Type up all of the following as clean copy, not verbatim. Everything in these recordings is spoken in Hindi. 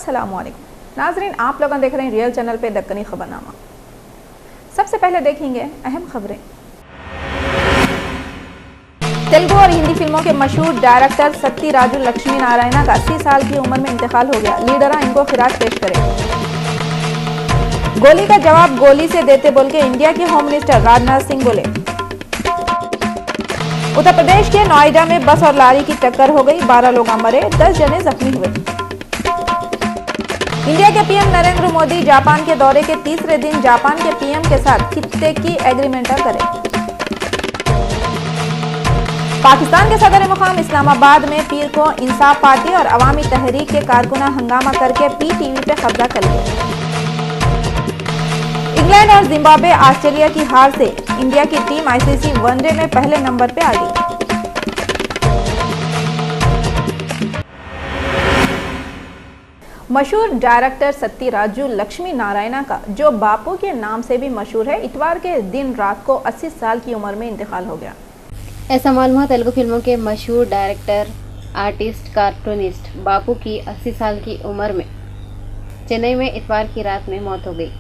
अस्सलामुअलैकुम नाजरीन, आप लोग देख रहे हैं रियल चैनल पे दक्कनी खबरनामा। सबसे पहले देखेंगे अहम खबरें। तेलुगु और हिंदी फिल्मों के मशहूर डायरेक्टर सत्ती राजू लक्ष्मी नारायणा का 80 साल की उम्र में इंतकाल हो गया। लीडरा इनको खिराज पेश करें। गोली का जवाब गोली से देते बोल के इंडिया के होम मिनिस्टर राजनाथ सिंह बोले। उत्तर प्रदेश के नोएडा में बस और लारी की टक्कर हो गई, 12 लोग मरे, 10 जने जख्मी हुए। इंडिया के पीएम नरेंद्र मोदी जापान के दौरे के तीसरे दिन जापान के पीएम के साथ खित्ते की एग्रीमेंट करें। पाकिस्तान के सदर मुकाम इस्लामाबाद में पीर को इंसाफ पार्टी और अवामी तहरीक के कारकुना हंगामा करके पीटीवी पे कब्जा कर लिया। इंग्लैंड और जिम्बाब्वे ऑस्ट्रेलिया की हार से इंडिया की टीम आईसीसी वनडे में पहले नंबर पे आ गई। मशहूर डायरेक्टर सत्ती राजू लक्ष्मी नारायणा का, जो बापू के नाम से भी मशहूर है, इतवार के दिन रात को 80 साल की उम्र में इंतकाल हो गया। ऐसा मालूम हुआ तेलुगु फिल्मों के मशहूर डायरेक्टर, आर्टिस्ट, कार्टूनिस्ट बापू की 80 साल की उम्र में चेन्नई में इतवार की रात में मौत हो गई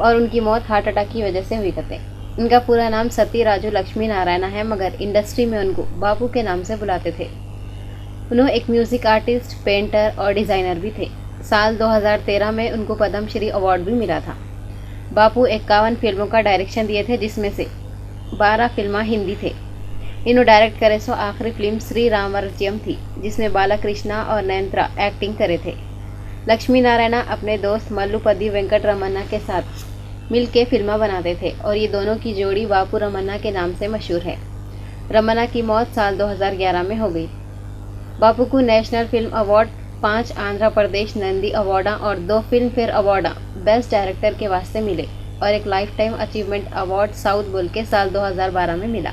और उनकी मौत हार्ट अटैक की वजह से हुई करते। इनका पूरा नाम सत्ती राजू लक्ष्मी नारायणा है, मगर इंडस्ट्री में उनको बापू के नाम से बुलाते थे। उन्होंने एक म्यूज़िक आर्टिस्ट, पेंटर और डिज़ाइनर भी थे। साल 2013 में उनको पद्मश्री अवार्ड भी मिला था। बापू 51 फिल्मों का डायरेक्शन दिए थे, जिसमें से 12 फिल्में हिंदी थे। इन्होंने डायरेक्ट करे सो आखिरी फिल्म श्री रामराज्यम थी, जिसमें बालाकृष्णा और नयनतारा एक्टिंग करे थे। लक्ष्मी नारायणा अपने दोस्त मल्लुपति वेंकट रमन्ना के साथ मिल के फिल्में बनाते थे और ये दोनों की जोड़ी बापू रमन्ना के नाम से मशहूर है। रमन्ना की मौत साल 2011 में हो गई। बापू को national film award, 5 Andhra Pradesh Nandi award और 2 film fair award best director के वास्ते मिले और एक life time achievement award south बोल के साल 2012 में मिला।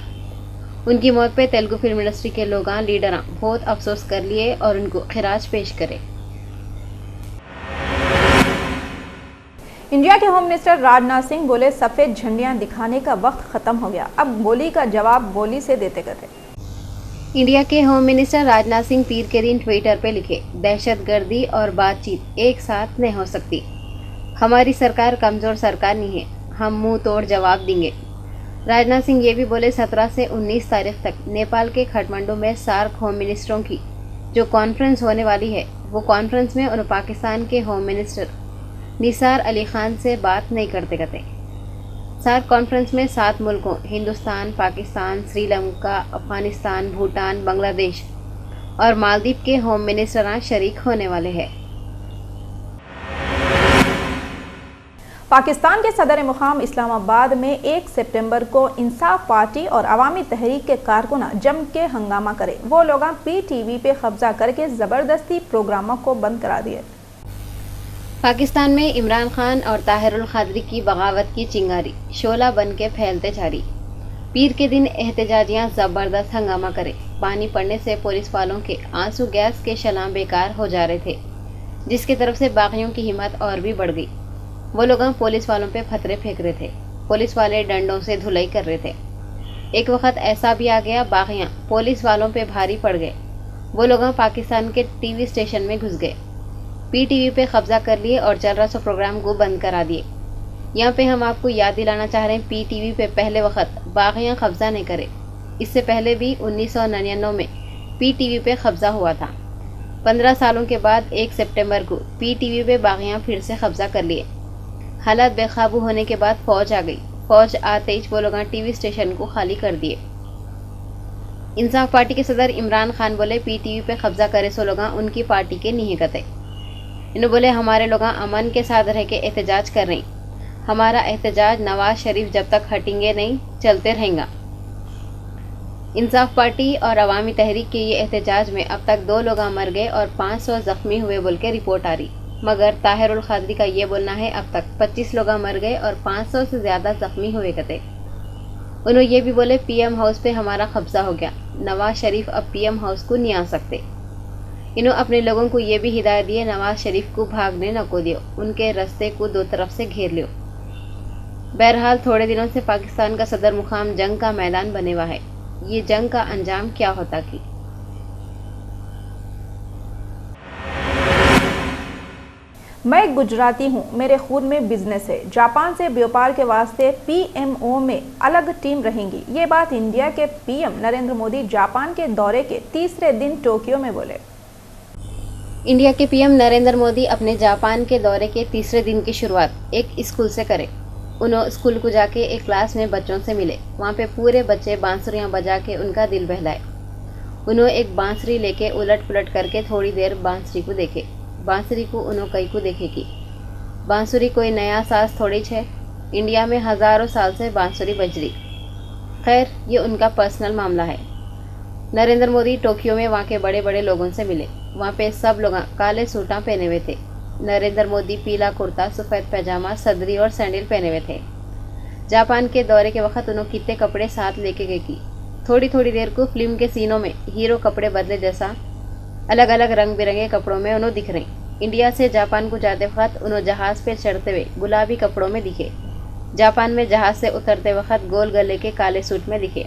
उनकी मौत पे तेलुगु फिल्म इंडस्ट्री के लोग, लीडर बहुत अफसोस कर लिए और उनको खिराज पेश करे। इंडिया के होम मिनिस्टर राजनाथ सिंह बोले, सफेद झंडियां दिखाने का वक्त खत्म हो गया, अब गोली का जवाब गोली से देते करते। इंडिया के होम मिनिस्टर राजनाथ सिंह पीर के दिन ट्विटर पे लिखे, दहशतगर्दी और बातचीत एक साथ नहीं हो सकती। हमारी सरकार कमज़ोर सरकार नहीं है, हम मुंह तोड़ जवाब देंगे। राजनाथ सिंह ये भी बोले, 17 से 19 तारीख तक नेपाल के काठमांडू में सार्क होम मिनिस्टरों की जो कॉन्फ्रेंस होने वाली है, वो कॉन्फ्रेंस में उन्हें पाकिस्तान के होम मिनिस्टर निसार अली खान से बात नहीं करते। सार्क कॉन्फ्रेंस में 7 मुल्कों हिंदुस्तान, पाकिस्तान, श्रीलंका, अफगानिस्तान, भूटान, बांग्लादेश और मालदीव के होम मिनिस्टर शरीक होने वाले हैं। पाकिस्तान के सदर मुकाम इस्लामाबाद में 1 सितंबर को इंसाफ पार्टी और अवामी तहरीक के कारकुना जम के हंगामा करे। वो लोग पीटीवी पे कब्जा करके ज़बरदस्ती प्रोग्रामों को बंद करा दिए। पाकिस्तान में इमरान खान और ताहिरुल क़ादरी की बगावत की चिंगारी शोला बन के फैलते जारी। पीर के दिन एहतजाजियाँ ज़बरदस्त हंगामा करे। पानी पड़ने से पुलिस वालों के आंसू गैस के शलाम बेकार हो जा रहे थे, जिसकी तरफ से बागियों की हिम्मत और भी बढ़ गई। वो लोग पुलिस वालों पे पत्थर फेंक रहे थे, पुलिस वाले डंडों से धुलाई कर रहे थे। एक वक्त ऐसा भी आ गया, बागियाँ पुलिस वालों पे भारी पड़ गए। वो लोग पाकिस्तान के टीवी स्टेशन में घुस गए, पीटीवी पे कब्जा कर लिए और चल रहा प्रोग्राम को बंद करा दिए। यहाँ पे हम आपको याद दिलाना चाह रहे हैं, पीटीवी पे पहले वक्त बागियाँ कब्जा नहीं करे। इससे पहले भी 1999 में पीटीवी पे कब्जा हुआ था। 15 सालों के बाद 1 सितंबर को पीटीवी पे बागियाँ फिर से कब्जा कर लिए। हालात बेकाबू होने के बाद फौज आ गई। फौज आते ही वो लोग टीवी स्टेशन को खाली कर दिए। इंसाफ पार्टी के सदर इमरान खान बोले, पीटीवी पे कब्जा करे सो लोग उनकी पार्टी के नहीं कहते। इन्होंने बोले, हमारे लोग अमन के साथ रह के एहतजाज कर रहे हैं। हमारा एहतजाज नवाज शरीफ जब तक हटेंगे नहीं चलते रहेगा। इंसाफ पार्टी और अवामी तहरीक के ये एहतजाज में अब तक 2 लोग मर गए और 500 जख्मी हुए बोल के रिपोर्ट आ रही, मगर ताहिरुल क़ादरी का ये बोलना है अब तक 25 लोग मर गए और 500 से ज़्यादा जख्मी हुए कहते। उन्होंने ये भी बोले, पीएम हाउस पे हमारा कब्जा हो गया, नवाज शरीफ अब पीएम हाउस को नहीं आ सकते। इन्होंने अपने लोगों को ये भी हिदायत दी, नवाज शरीफ को भागने न को दियो, उनके रास्ते को 2 तरफ से घेर लियो। बहरहाल थोड़े दिनों से पाकिस्तान का सदर मुकाम जंग का मैदान बने हुआ है। ये जंग का अंजाम क्या होता कि मैं गुजराती हूँ, मेरे खून में बिजनेस है। जापान से व्यापार के वास्ते पीएमओ में अलग टीम रहेंगी। ये बात इंडिया के पीएम नरेंद्र मोदी जापान के दौरे के तीसरे दिन टोक्यो में बोले। इंडिया के पीएम नरेंद्र मोदी अपने जापान के दौरे के तीसरे दिन की शुरुआत एक स्कूल से करें। उन्होंने स्कूल को जाके एक क्लास में बच्चों से मिले। वहाँ पे पूरे बच्चे बांसुरियाँ बजा के उनका दिल बहलाए। उन्होंने एक बांसुरी लेके उलट पुलट करके थोड़ी देर बांसुरी को देखे। बांसुरी को उन्होंने कई को देखे कि बांसुरी कोई नया साज थोड़ी है, इंडिया में हज़ारों साल से बांसुरी बज रही। खैर, ये उनका पर्सनल मामला है। नरेंद्र मोदी टोक्यो में वहाँ के बड़े बड़े लोगों से मिले। वहाँ पे सब लोग काले सूटा पहने हुए थे। नरेंद्र मोदी पीला कुर्ता, सफ़ेद पैजामा, सदरी और सैंडल पहने हुए थे। जापान के दौरे के वक्त उन्होंने कितने कपड़े साथ लेके गए कि थोड़ी थोड़ी देर को फिल्म के सीनों में हीरो कपड़े बदले जैसा अलग अलग रंग बिरंगे कपड़ों में उन्होंने दिख रहे। इंडिया से जापान को जाते वक्त उन्होंने जहाज़ पे चढ़ते हुए गुलाबी कपड़ों में दिखे। जापान में जहाज़ से उतरते वक्त गोल गले के काले सूट में दिखे।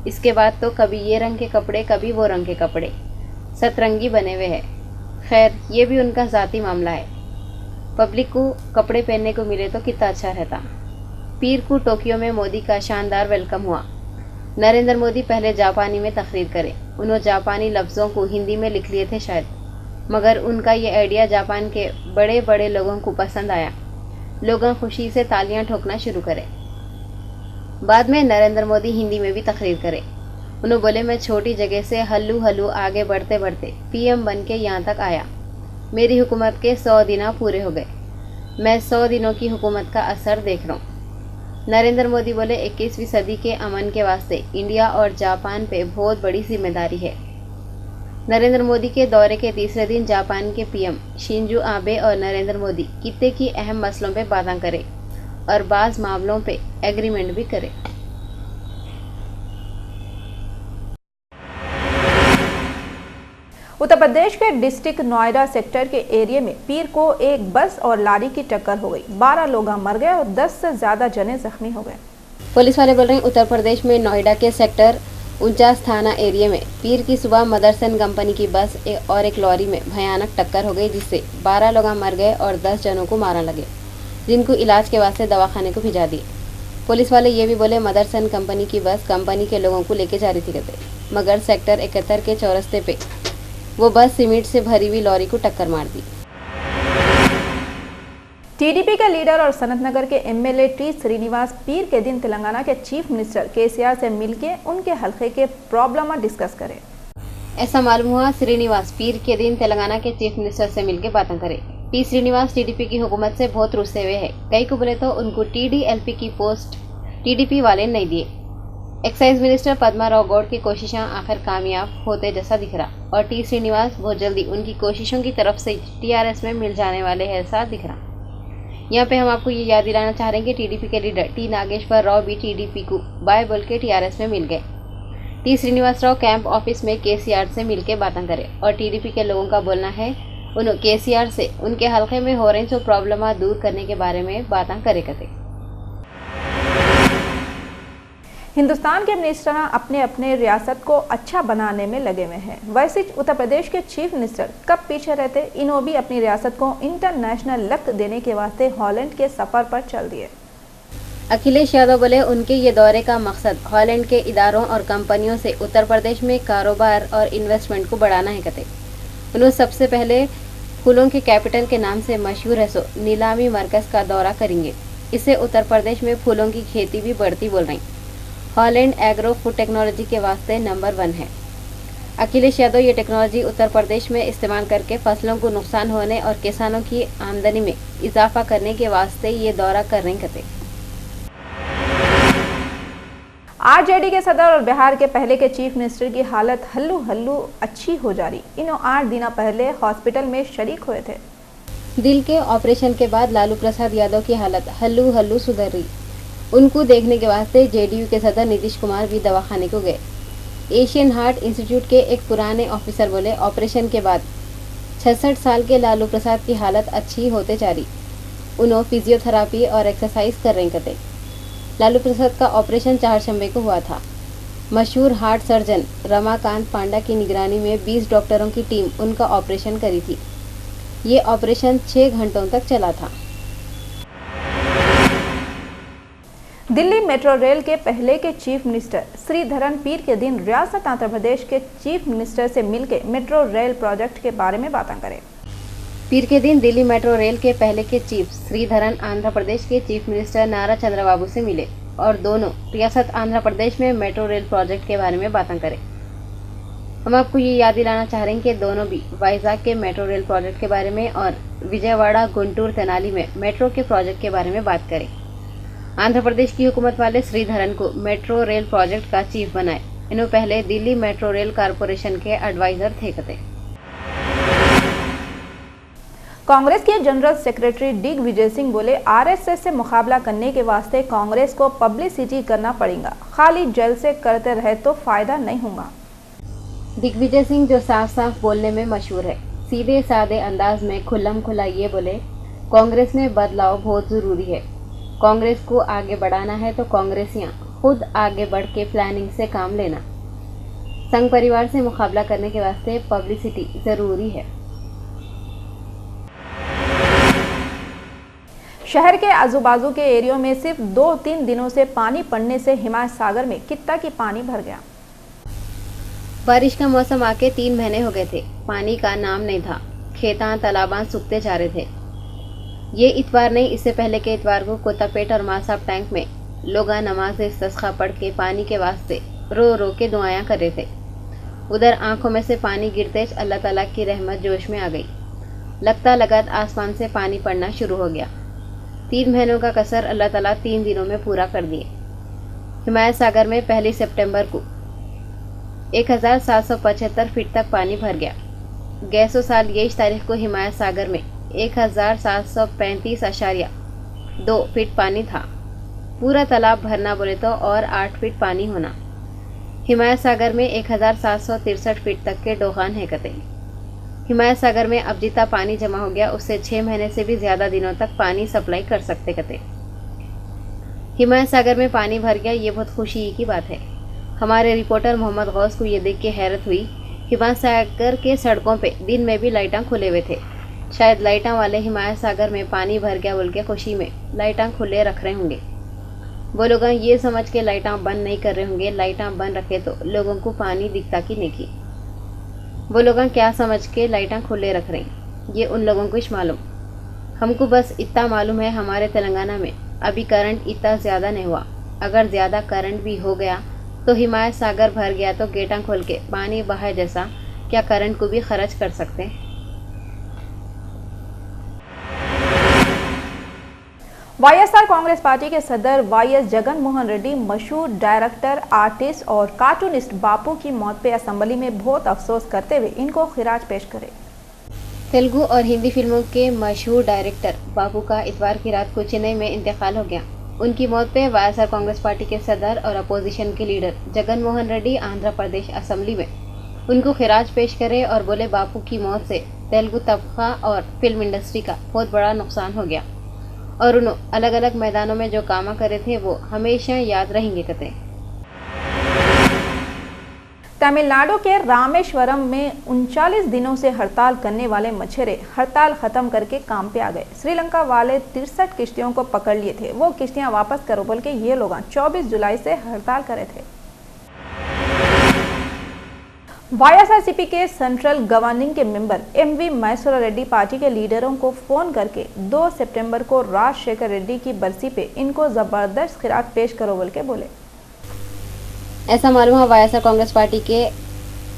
इसके बाद तो कभी ये रंग के कपड़े, कभी वो रंग के कपड़े, सतरंगी बने हुए हैं। खैर, ये भी उनका ज़ाती मामला है। पब्लिक को कपड़े पहनने को मिले तो कितना अच्छा रहता। पीर को टोक्यो में मोदी का शानदार वेलकम हुआ। नरेंद्र मोदी पहले जापानी में तकरीर करें। उन्होंने जापानी लफ्ज़ों को हिंदी में लिख लिए थे शायद, मगर उनका ये आइडिया जापान के बड़े बड़े लोगों को पसंद आया। लोग खुशी से तालियां ठोकना शुरू करें। बाद में नरेंद्र मोदी हिंदी में भी तकरीर करें। उन्होंने बोले, मैं छोटी जगह से हल्लू हल्लू आगे बढ़ते बढ़ते पीएम बन के यहाँ तक आया। मेरी हुकूमत के 100 दिन पूरे हो गए। मैं 100 दिनों की हुकूमत का असर देख रहा हूँ। नरेंद्र मोदी बोले, 21वीं सदी के अमन के वास्ते इंडिया और जापान पे बहुत बड़ी जिम्मेदारी है। नरेंद्र मोदी के दौरे के तीसरे दिन जापान के पीएम शिंजो आबे और नरेंद्र मोदी कितने की अहम मसलों पे बातें करें और बाज़ मामलों पे एग्रीमेंट भी करें। उत्तर प्रदेश के डिस्ट्रिक्ट नोएडा सेक्टर के एरिया में पीर को एक बस और लारी की टक्कर हो गई। 12 लोग मर गए और 10 से ज्यादा जने जख्मी हो गए। पुलिस वाले बोल रहे हैं, उत्तर प्रदेश में नोएडा के सेक्टर 49 थाना एरिया में पीर की सुबह मदरसन कंपनी की बस और एक लॉरी में भयानक टक्कर हो गई, जिससे 12 लोग मर गए और 10 जनों को मारने लगे, जिनको इलाज के वास्ते दवाखाने को भिजा दिए। पुलिस वाले ये भी बोले, मदरसन कंपनी की बस कंपनी के लोगों को लेके जा रही थी कहते, मगर सेक्टर 71 के चौरस्ते पे वो बस सीमेंट से भरी हुई लॉरी को टक्कर मार दी। टीडीपी के लीडर और सनतनगर के एमएलए टी श्रीनिवास पीर के दिन तेलंगाना के चीफ मिनिस्टर केसीआर से मिलकर उनके हल्के के प्रॉब्लम डिस्कस करे। ऐसा मालूम हुआ, श्रीनिवास पीर के दिन तेलंगाना के चीफ मिनिस्टर से मिलकर बातें करे। टी श्रीनिवास टीडीपी की हुकूमत से बहुत रुस्से हुए हैं। कई को बोले तो उनको टीडीएलपी की पोस्ट टीडीपी वाले नहीं दिए। एक्साइज मिनिस्टर पद्मा राव गौड़ की कोशिशें आखिर कामयाब होते जैसा दिख रहा और टी श्रीनिवास बहुत जल्दी उनकी कोशिशों की तरफ से टीआरएस में मिल जाने वाले ऐसा दिख रहा। यहाँ पे हम आपको ये याद दिलाना चाह रहे हैं कि टीडीपी के लीडर टी नागेश्वर राव भी टीडीपी को बाय बोल के टीआरएस में मिल गए। T Srinivas Rao camp office में केसीआर से मिलकर बातें करें और टीडीपी के लोगों का बोलना है उन्होंने केसीआर से उनके हल्के में हो रही जो प्रॉब्लम दूर करने के बारे में बातें करे करते। हिंदुस्तान के मिनिस्टर अपने अपने रियासत को अच्छा बनाने में लगे हुए हैं। वैसे उत्तर प्रदेश के चीफ मिनिस्टर कब पीछे रहते, इन्हों भी अपनी रियासत को इंटरनेशनल लक देने के वास्ते हॉलैंड के सफर पर चल दिए। अखिलेश यादव बोले, उनके ये दौरे का मकसद हॉलैंड के इदारों और कंपनियों से उत्तर प्रदेश में कारोबार और इन्वेस्टमेंट को बढ़ाना है कहते। उन्होंने सबसे पहले फूलों के कैपिटल के नाम से मशहूर है सो नीलामी मरकज़ का दौरा करेंगे। इससे उत्तर प्रदेश में फूलों की खेती भी बढ़ती बोल रही। हॉलैंड एग्रो फूड टेक्नोलॉजी के वास्ते नंबर 1 है। अखिलेश यादव ये टेक्नोलॉजी उत्तर प्रदेश में इस्तेमाल करके फसलों को नुकसान होने और किसानों की आमदनी में इजाफा करने के वास्ते ये दौरा कर रहे थे। आरजेडी के सदर और बिहार के पहले के चीफ मिनिस्टर की हालत हल्लू हल्लू अच्छी हो जा रही। इन्हों 8 दिन पहले हॉस्पिटल में शरीक हुए थे। दिल के ऑपरेशन के बाद लालू प्रसाद यादव की हालत हल्लू हल्लू सुधर रही। उनको देखने के वास्ते जेडीयू के सदर नीतीश कुमार भी दवाखाने को गए। एशियन हार्ट इंस्टीट्यूट के एक पुराने ऑफिसर बोले, ऑपरेशन के बाद 66 साल के लालू प्रसाद की हालत अच्छी होते जा रही। उन्होंने फिजियोथेरापी और एक्सरसाइज कर रहे थे। लालू प्रसाद का ऑपरेशन 4 शंबे को हुआ था। मशहूर हार्ट सर्जन रमाकांत पांडा की निगरानी में 20 डॉक्टरों की टीम उनका ऑपरेशन करी थी। ये ऑपरेशन 6 घंटों तक चला था। दिल्ली मेट्रो रेल के पहले के चीफ मिनिस्टर श्रीधरन पीर के दिन रियासत आंध्र प्रदेश के चीफ मिनिस्टर से मिलकर मेट्रो रेल प्रोजेक्ट के बारे में बातें करें। पीर के दिन दिल्ली मेट्रो रेल के पहले के चीफ श्रीधरन आंध्र प्रदेश के चीफ मिनिस्टर नारा चंद्रबाबू से मिले और दोनों रियासत आंध्र प्रदेश में मेट्रो रेल प्रोजेक्ट के बारे में बातें करें। हम आपको ये याद दिलाना चाह रहे हैं कि दोनों भी वाइजाग के मेट्रो रेल प्रोजेक्ट के बारे में और विजयवाड़ा गुंटूर तेनाली में मेट्रो के प्रोजेक्ट के बारे में बात करें। आंध्र प्रदेश की हुकूमत वाले श्रीधरन को मेट्रो रेल प्रोजेक्ट का चीफ बनाए। इन्हों पहले दिल्ली मेट्रो रेल कारपोरेशन के एडवाइजर थे कते। कांग्रेस के जनरल सेक्रेटरी दिग्विजय सिंह बोले, आरएसएस से मुकाबला करने के वास्ते कांग्रेस को पब्लिसिटी करना पड़ेगा, खाली जेल से करते रहे तो फायदा नहीं होगा। दिग्विजय सिंह जो साफ साफ बोलने में मशहूर है, सीधे साधे अंदाज में खुल्लम खुला ये बोले, कांग्रेस में बदलाव बहुत जरूरी है। कांग्रेस को आगे बढ़ाना है तो कांग्रेसियां खुद आगे बढ़ के प्लानिंग से काम लेना। संघ परिवार से मुकाबला करने के वास्ते पब्लिसिटी जरूरी है। शहर के आजू बाजू के एरियो में सिर्फ 2-3 दिनों से पानी पड़ने से हिमायत सागर में कित्ता की पानी भर गया। बारिश का मौसम आके 3 महीने हो गए थे, पानी का नाम नहीं था। खेतां तालाबां सूखते जा रहे थे। ये इतवार नहीं, इससे पहले के इतवार को कोतापेट और मासाब टैंक में लोग नमाज इस्तिस्का पढ़ के पानी के वास्ते रो रो के दुआयां कर रहे थे। उधर आंखों में से पानी गिरते अल्लाह ताला की रहमत जोश में आ गई। लगता लगत आसमान से पानी पड़ना शुरू हो गया। 3 महीनों का कसर अल्लाह ताला 3 दिनों में पूरा कर दिए। हिमायत सागर में 1 सितंबर को 1775 फीट तक पानी भर गया। गैसो साल 23 तारीख को हिमायत सागर में 1735.2 फीट पानी था। पूरा तालाब भरना बोले तो और 8 फीट पानी होना। हिमायत सागर में 1763 फीट तक के डोगान है कते। हिमायत सागर में अब जितना पानी जमा हो गया उससे 6 महीने से भी ज्यादा दिनों तक पानी सप्लाई कर सकते कते। हिमायत सागर में पानी भर गया, ये बहुत खुशी की बात है। हमारे रिपोर्टर मोहम्मद गौस को ये देख के हैरत हुई। हिमायत सागर के सड़कों पे दिन में भी लाइटां खुले हुए थे। शायद लाइटां वाले हिमायत सागर में पानी भर गया बोल के खुशी में लाइटां खुले रख रहे होंगे। वो लोग ये समझ के लाइटां बंद नहीं कर रहे होंगे, लाइटां बंद रखे तो लोगों को पानी दिखता कि नहीं। वो लोग क्या समझ के लाइटां खुले रख रहे हैं, ये उन लोगों को ही मालूम। हमको बस इतना मालूम है, हमारे तेलंगाना में अभी करंट इतना ज़्यादा नहीं हुआ। अगर ज़्यादा करंट भी हो गया तो हिमायत सागर भर गया तो गेटां खोल के पानी बहाए जैसा क्या करंट को भी खर्च कर सकते हैं। वाईएसआर कांग्रेस पार्टी के सदर वाईएस जगन मोहन रेड्डी मशहूर डायरेक्टर, आर्टिस्ट और कार्टूनिस्ट बापू की मौत पे असेंबली में बहुत अफसोस करते हुए इनको खिराज पेश करे। तेलुगु और हिंदी फिल्मों के मशहूर डायरेक्टर बापू का इतवार की रात को चेन्नई में इंतकाल हो गया। उनकी मौत पे वाईएसआर कांग्रेस पार्टी के सदर और अपोजिशन के लीडर जगन मोहन रेड्डी आंध्र प्रदेश असेंबली में उनको खिराज पेश करे और बोले, बापू की मौत से तेलुगु तबका और फिल्म इंडस्ट्री का बहुत बड़ा नुकसान हो गया और उन्होंने अलग अलग मैदानों में जो काम करे थे वो हमेशा याद रहेंगे कहते। तमिलनाडु के रामेश्वरम में 39 दिनों से हड़ताल करने वाले मछेरे हड़ताल खत्म करके काम पे आ गए। श्रीलंका वाले 63 किश्तियों को पकड़ लिए थे, वो किश्तियां वापस करो बोल के ये लोग 24 जुलाई से हड़ताल करे थे। वाईएसआरसीपी के सेंट्रल गवर्निंग के मेंबर एमवी मैसूरा रेड्डी पार्टी के लीडरों को फोन करके 2 सितंबर को राजशेखर रेड्डी की बरसी पे इनको जबरदस्त खिराज पेश करो बोल के बोले। ऐसा मालूम है वाईएसआर कांग्रेस पार्टी के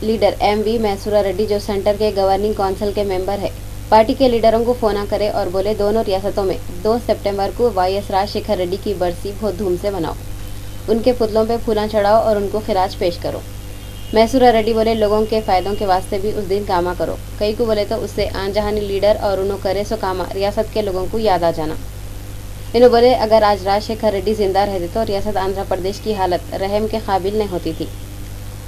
लीडर एमवी मैसूरा रेड्डी जो सेंटर के गवर्निंग काउंसिल के मेंबर है, पार्टी के लीडरों को फोन करे और बोले, दोनों रियासतों में 2 सितंबर को वाईएस राजशेखर रेड्डी की बरसी बहुत धूम से मनाओ, उनके पुतलों पे फूला चढ़ाओ और उनको खिराज पेश करो। मैसूरा रेड्डी बोले, लोगों के फायदों के वास्ते भी उस दिन कामा करो। कई को बोले तो उससे आनजहानी लीडर और उन्हों करे सो कामा रियासत के लोगों को याद आ जाना। इन्हों बोले, अगर आज राजशेखर रेड्डी जिंदा रहते तो रियासत आंध्र प्रदेश की हालत रहम के काबिल नहीं होती थी।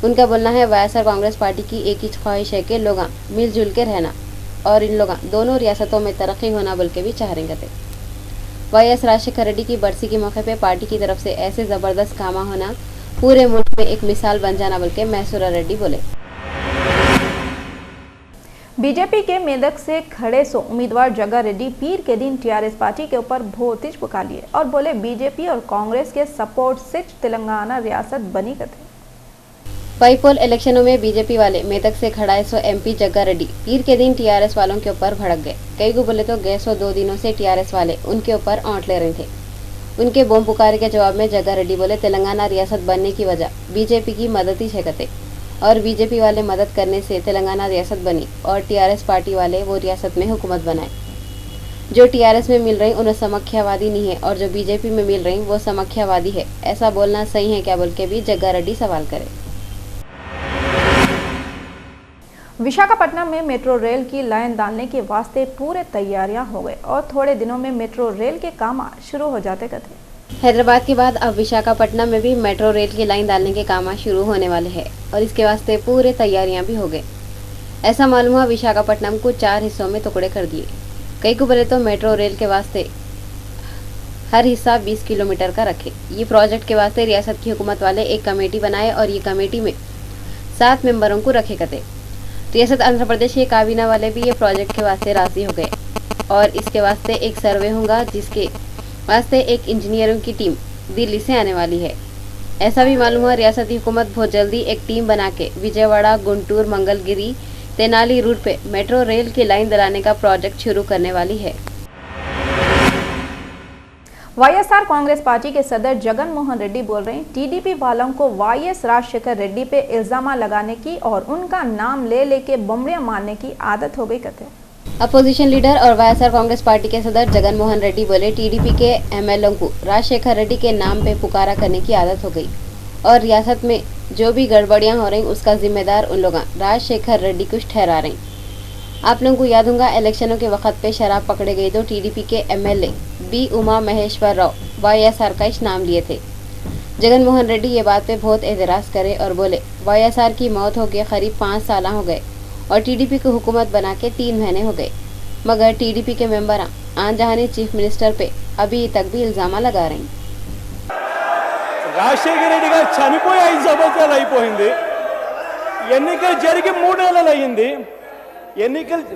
उनका बोलना है, वाईएसआर कांग्रेस पार्टी की एक ही ख्वाहिश है कि लोग मिलजुल के रहना और इन लोग दोनों रियासतों में तरक्की होना बोल के भी चाह रहे थे। वाईएस राजशेखर रेड्डी की बरसी के मौके पे पार्टी की तरफ से ऐसे जबरदस्त कामा होना पूरे मुल्क में एक मिसाल बन जाना बोल के मैसूरा रेड्डी बोले। बीजेपी के मेदक से खड़े उम्मीदवार जग्गा रेड्डी पीर के दिन टीआरएस पार्टी के ऊपर भोतिज पुका लिए और बोले बीजेपी और कांग्रेस के सपोर्ट से तेलंगाना रियासत बनी कथे। बाईपोल इलेक्शनों में बीजेपी वाले मेदक से खड़ा एमपी जग्गा रेड्डी पीर के दिन टीआरएस वालों के ऊपर भड़क गए। कई को बोले तो गए 2 दिनों से टीआरएस वाले उनके ऊपर औंठ ले रहे थे। उनके बम पुकारे के जवाब में जग्गा रेड्डी बोले तेलंगाना रियासत बनने की वजह बीजेपी की मदद ही है और बीजेपी वाले मदद करने से तेलंगाना रियासत बनी और टीआरएस पार्टी वाले वो रियासत में हुकूमत बनाए। जो टीआरएस में मिल रही उन्हें समख्यावादी नहीं है और जो बीजेपी में मिल रही वो समख्यावादी है। ऐसा बोलना सही है क्या बोल के भी जग्गा रेड्डी सवाल करे। विशाखापट्टनम में मेट्रो रेल की लाइन डालने के वास्ते पूरे तैयारियां हो गए और थोड़े दिनों में मेट्रो रेल के काम शुरू हो जाते कथे। हैदराबाद के बाद अब विशाखापट्टनम में भी मेट्रो रेल की लाइन डालने के काम शुरू होने वाले हैं और इसके वास्ते पूरे तैयारियां भी हो गए। ऐसा मालूम हुआ विशाखापट्टनम को 4 हिस्सों में टुकड़े कर दिए। कई को बोले तो मेट्रो रेल के वास्ते हर हिस्सा 20 किलोमीटर का रखे। ये प्रोजेक्ट के वास्ते रियासत की हुकूमत वाले एक कमेटी बनाए और ये कमेटी में 7 मेंबरों को रखे कते। रियासत आंध्र प्रदेश के काबीना वाले भी ये प्रोजेक्ट के वास्ते राजी हो गए और इसके वास्ते एक सर्वे होगा जिसके वास्ते एक इंजीनियरों की टीम दिल्ली से आने वाली है। ऐसा भी मालूम हुआ रियासती हुकूमत बहुत जल्दी एक टीम बना के विजयवाड़ा, गुंटूर, मंगलगिरी, तेनाली रूट पे मेट्रो रेल की लाइन डलाने का प्रोजेक्ट शुरू करने वाली है। वाईएसआर कांग्रेस पार्टी के सदर जगन मोहन रेड्डी बोल रहे हैं टीडीपी वालों को वाईएस राजशेखर रेड्डी पे इल्जाम लगाने की और उनका नाम ले लेके बमड़ियां मारने की आदत हो गई कहते। अपोजिशन लीडर और वाईएसआर कांग्रेस पार्टी के सदर जगन मोहन रेड्डी बोले टीडीपी के एमएलओ को राजशेखर रेड्डी के नाम पे पुकारा करने की आदत हो गई और रियासत में जो भी गड़बड़ियां हो रही उसका जिम्मेदार उन लोग राजशेखर रेड्डी कुछ ठहरा रहे। आप लोगों को याद होगा इलेक्शनों के वक्त पे शराब पकड़े गई तो टीडीपी के MLA B Uma Maheshwar Rao YSR का नाम लिए थे। जगन मोहन रेड्डी ये बात पे बहुत एतराज करे और बोले वाईएसआर की मौत हो गई करीब 5 साल हो गए और टीडीपी को हुकूमत बना के 3 महीने हो गए मगर टीडीपी के मेंबर आन जहानी चीफ मिनिस्टर पे अभी तक भी इल्जाम लगा रहे हैं। రాజశేఖర రెడ్డి గారు చనిపోయి 5 సంవత్సరాలు అయిపోయింది. ఎన్నికలు జరిగి 3 నెలలు అయ్యింది.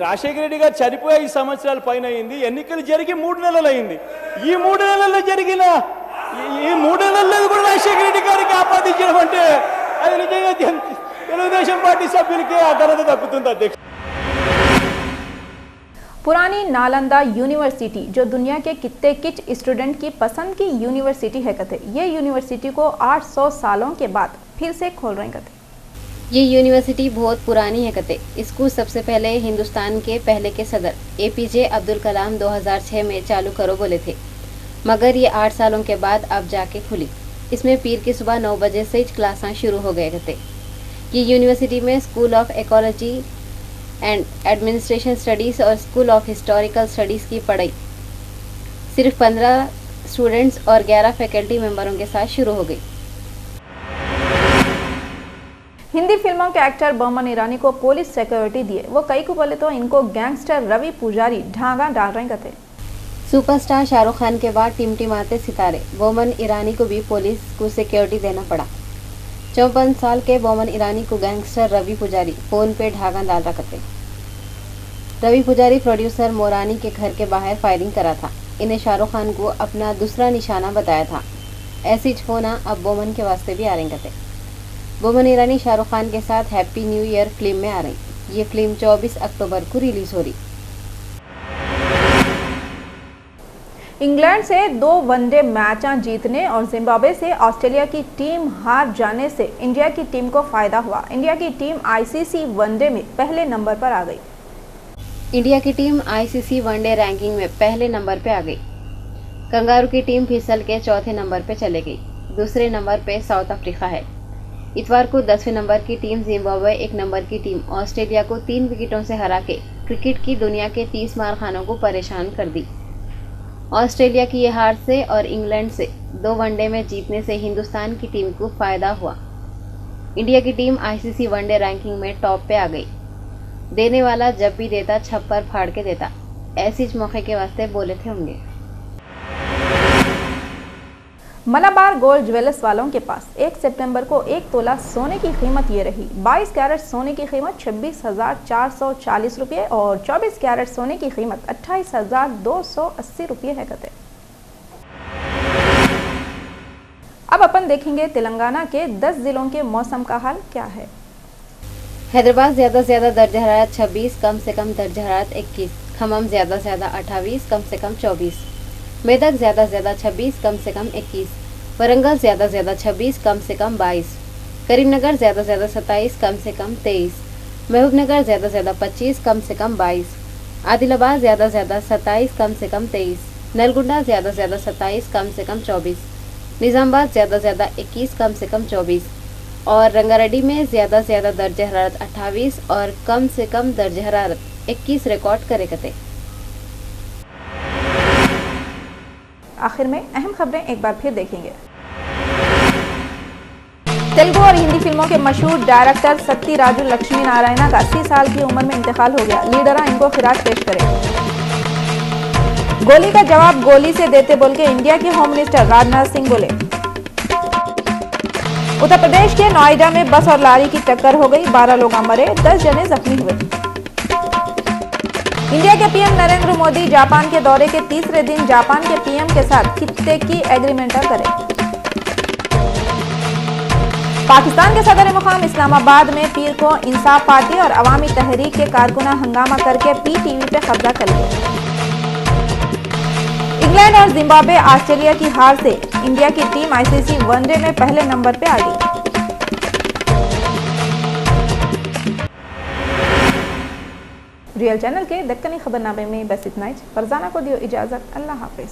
రాజశేఖర రెడ్డి గారు చనిపోయి 5 సంవత్సరాల పైన అయ్యింది. ఎన్నికలు జరిగి 3 నెలలు అయ్యింది. ఈ 3 నెలల్లో జరిగిన ఈ 3 నెలల్లో కూడా రాజశేఖర రెడ్డి గారికి ఆపాదించడం అంటే అది నిజంగా తెలుగుదేశం పార్టీ సభ్యులకే అర్హత దక్కుతుంది అధ్యక్ష। पुरानी नालंदा यूनिवर्सिटी जो दुनिया के कितने किच स्टूडेंट की पसंद की यूनिवर्सिटी है कथे। ये यूनिवर्सिटी को 800 सालों के बाद फिर से खोल रहे कथे। ये यूनिवर्सिटी बहुत पुरानी है कते। इसको सबसे पहले हिंदुस्तान के पहले के सदर एपीजे अब्दुल कलाम 2006 में चालू करो बोले थे मगर ये 8 सालों के बाद अब जाके खुली। इसमें पीर की सुबह 9 बजे से क्लासें शुरू हो गए थे। ये यूनिवर्सिटी में school of ecology and administration studies और स्कूल ऑफ हिस्टोरिकल स्टडीज़ की पढ़ाई सिर्फ 15 स्टूडेंट्स और 11 फैकल्टी मेंबरों के साथ शुरू हो गई। हिंदी फिल्मों के एक्टर बोमन ईरानी को पुलिस सिक्योरिटी दिए। वो कई को बोले तो इनको गैंगस्टर रवि पुजारी ढांगा डाल रहे थे। सुपरस्टार शाहरुख खान के बाद टिमटिमाते सितारे बोमन ईरानी को भी पुलिस को सिक्योरिटी देना पड़ा। 54 साल के बोमन ईरानी को गैंगस्टर रवि पुजारी फोन पे ढाका डाल रहा करते। रवि पुजारी प्रोड्यूसर मोरानी के घर के बाहर फायरिंग करा था। इन्हें शाहरुख खान को अपना दूसरा निशाना बताया था। ऐसी फोन अब बोमन के वास्ते भी आ रही करते। बोमन ईरानी शाहरुख खान के साथ हैप्पी न्यू ईयर फिल्म में आ रही। ये फिल्म 24 अक्टूबर को रिलीज हो रही। इंग्लैंड से 2 वनडे मैच जीतने और जिम्बाब्वे से ऑस्ट्रेलिया की टीम हार जाने से इंडिया की टीम को फायदा हुआ। इंडिया की टीम आईसीसी वनडे में पहले नंबर पर आ गई। इंडिया की टीम आईसीसी वनडे रैंकिंग में पहले नंबर पे आ गई। कंगारू की टीम फिसल के चौथे नंबर पे चले गई। दूसरे नंबर पे साउथ अफ्रीका है। इतवार को 10वें नंबर की टीम जिम्बाब्वे 1 नंबर की टीम ऑस्ट्रेलिया को 3 विकेटों से हरा के क्रिकेट की दुनिया के 30 मारखानों को परेशान कर दी। ऑस्ट्रेलिया की यह हार से और इंग्लैंड से 2 वनडे में जीतने से हिंदुस्तान की टीम को फायदा हुआ। इंडिया की टीम आईसीसी वनडे रैंकिंग में टॉप पे आ गई। देने वाला जब भी देता छप्पर फाड़ के देता, ऐसी मौके के वास्ते बोले थे होंगे। मलाबार गोल्ड ज्वेलर्स वालों के पास 1 सितंबर को 1 तोला सोने की कीमत ये रही। 22 कैरेट सोने की कीमत 26,440 रुपये और 24 कैरेट सोने की कीमत 28,280 रुपये है कहते। अब अपन देखेंगे तेलंगाना के 10 जिलों के मौसम का हाल क्या है। हैदराबाद ज्यादा से ज्यादा दर्जा हरारत 26, कम से कम दर्जा हरारत 21, खम्मम ज्यादा से ज्यादा 28, कम से कम 24, मेदक ज्यादा से ज्यादा 26, कम से कम 21, वरंगल ज्यादा से ज्यादा 26, कम से कम 22, करीमनगर ज्यादा से ज्यादा 27, कम से कम 23, महबूबनगर ज्यादा से ज्यादा 25, कम से कम 22, आदिलाबाद ज्यादा से ज्यादा 27, कम से कम 23, नलगुंडा ज्यादा से ज्यादा 27, कम से कम 24, निजामाबाद ज्यादा से ज्यादा 21, कम से कम 24 और रंगारेड्डी में ज्यादा से ज्यादा दर्जा हरारत 28 और कम से कम दर्जा हरारत 21 रिकॉर्ड करे कते। आखिर में अहम खबरें एक बार फिर देखेंगे। तेलुगु और हिंदी फिल्मों के मशहूर डायरेक्टर सत्ती राजू लक्ष्मी नारायणा का 80 साल की उम्र में इंतकाल हो गया। लीडरा इनको खिराज पेश करे। गोली का जवाब गोली से देते बोल के इंडिया के होम मिनिस्टर राजनाथ सिंह बोले। उत्तर प्रदेश के नोएडा में बस और लारी की टक्कर हो गई, 12 लोग मरे, 10 जने जख्मी हुए। इंडिया के पीएम नरेंद्र मोदी जापान के दौरे के तीसरे दिन जापान के पीएम के साथ खित्ते की एग्रीमेंट करें। पाकिस्तान के सदर मुकाम इस्लामाबाद में पीर को इंसाफ पार्टी और अवामी तहरीक के कारकुना हंगामा करके पीटीवी पे कब्जा कर लिया। इंग्लैंड और जिम्बाब्वे ऑस्ट्रेलिया की हार से इंडिया की टीम आईसीसी वनडे में पहले नंबर पे आ गई। रियल चैनल के दक्कनी खबरनामे में बस इतना ही। फरजाना को दियो इजाजत। अल्लाह हाफिज।